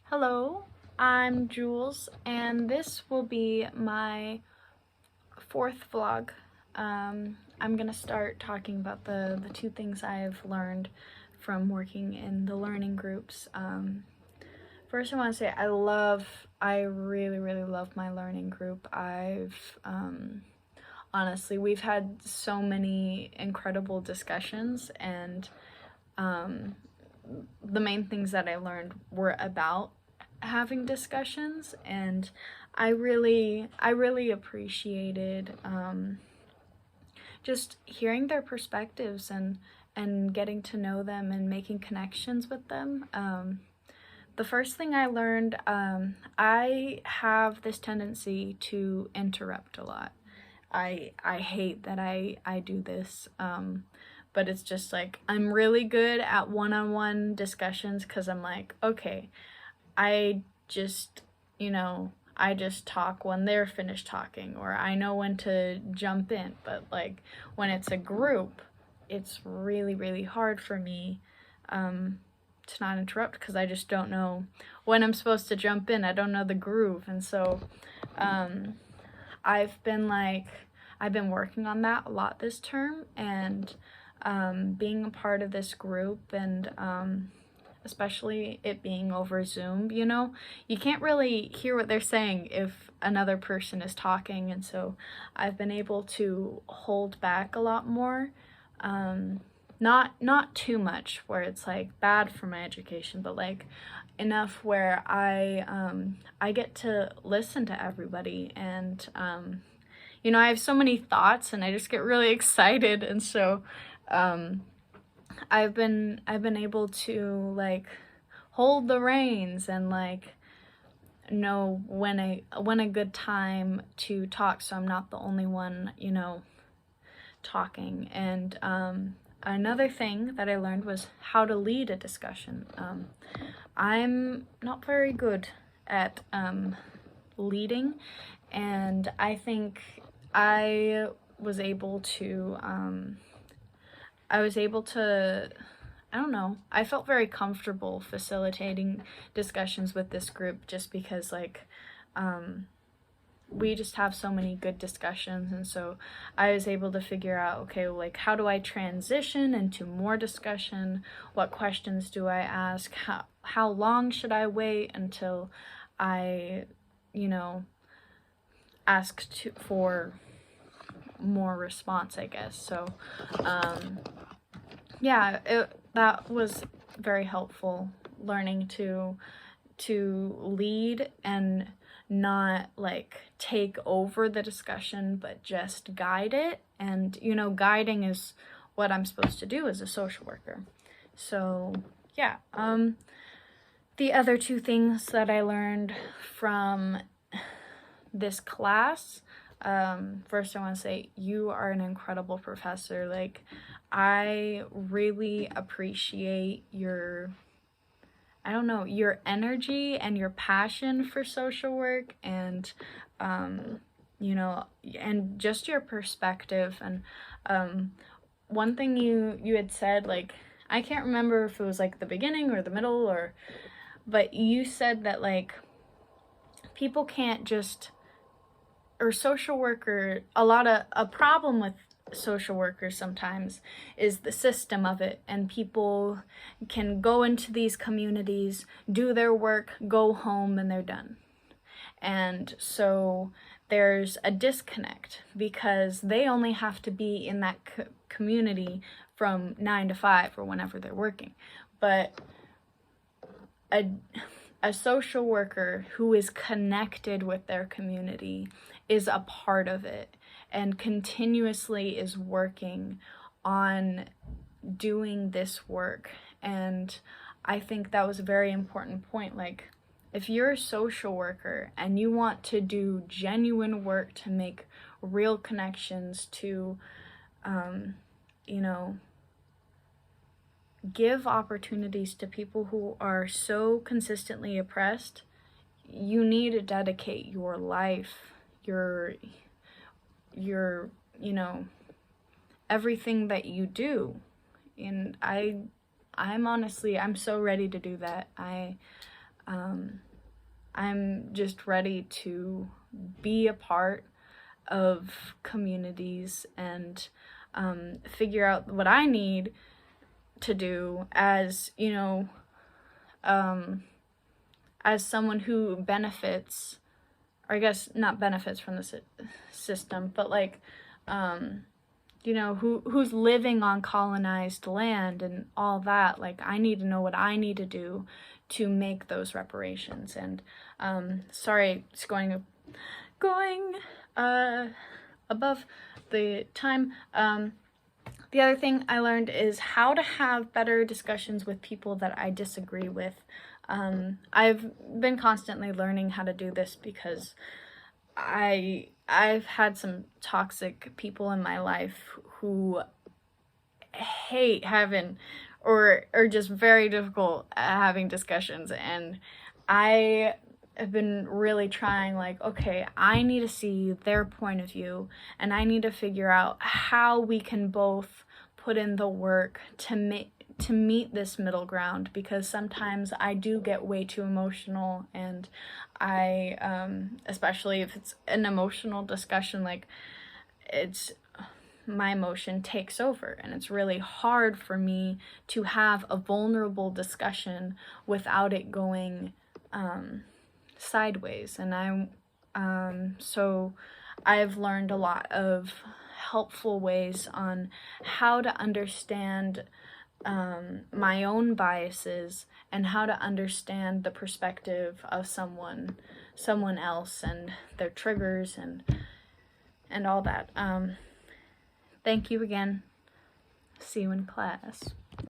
Hello, I'm Jules, and this will be my fourth vlog. I'm gonna start talking about the two things I've learned from working in the learning groups. First, I want to say I really love my learning group. Honestly, we've had so many incredible discussions, and the main things that I learned were about having discussions, and I really appreciated just hearing their perspectives and getting to know them and making connections with them. The first thing I learned, I have this tendency to interrupt a lot. I hate that I do this, but it's just like I'm really good at one-on-one discussions because I'm like, okay, I just, I just talk when they're finished talking, or I know when to jump in. But like when it's a group, it's really hard for me to not interrupt because I just don't know when I'm supposed to jump in. I don't know the groove. And so I've been working on that a lot this term, and being a part of this group, and especially it being over Zoom, you can't really hear what they're saying if another person is talking. And so I've been able to hold back a lot more. Not too much where it's like bad for my education, but like enough where I get to listen to everybody, and I have so many thoughts and I just get really excited. And so I've been able to like hold the reins and like know when a good time to talk, so I'm not the only one talking. And another thing that I learned was how to lead a discussion. I'm not very good at leading, and I think I was able to I don't know, I felt very comfortable facilitating discussions with this group just because like we just have so many good discussions. And so I was able to figure out, okay, like how do I transition into more discussion? What questions do I ask? How long should I wait until I, ask for more response, I guess. So yeah, that was very helpful, learning to lead and not like take over the discussion, but just guide it. And guiding is what I'm supposed to do as a social worker. So yeah, the other two things that I learned from this class, first I want to say you are an incredible professor. Like, I really appreciate your energy and your passion for social work, and and just your perspective. And one thing you had said, like, I can't remember if it was like the beginning or the middle, but you said that like people can't just, or social worker, a problem with social workers sometimes is the system of it, and people can go into these communities, do their work, go home, and they're done. And so there's a disconnect because they only have to be in that community from 9 to 5 or whenever they're working. But a social worker who is connected with their community is a part of it and continuously is working on doing this work. And I think that was a very important point. Like, if you're a social worker and you want to do genuine work to make real connections, to give opportunities to people who are so consistently oppressed, you need to dedicate your life, your everything that you do. And I'm so ready to do that. I'm just ready to be a part of communities and figure out what I need to do as, as someone who benefits, or I guess not benefits from the system, but like, who's living on colonized land and all that. Like, I need to know what I need to do to make those reparations. And sorry, it's going above the time. The other thing I learned is how to have better discussions with people that I disagree with. I've been constantly learning how to do this because I've had some toxic people in my life who hate having or just very difficult at having discussions, and I have been really trying, like, okay, I need to see their point of view and I need to figure out how we can both put in the work to meet this middle ground, because sometimes I do get way too emotional, and I especially if it's an emotional discussion, like, it's my emotion takes over, and it's really hard for me to have a vulnerable discussion without it going sideways. And so I've learned a lot of helpful ways on how to understand my own biases and how to understand the perspective of someone else and their triggers and all that. Thank you again. See you in class.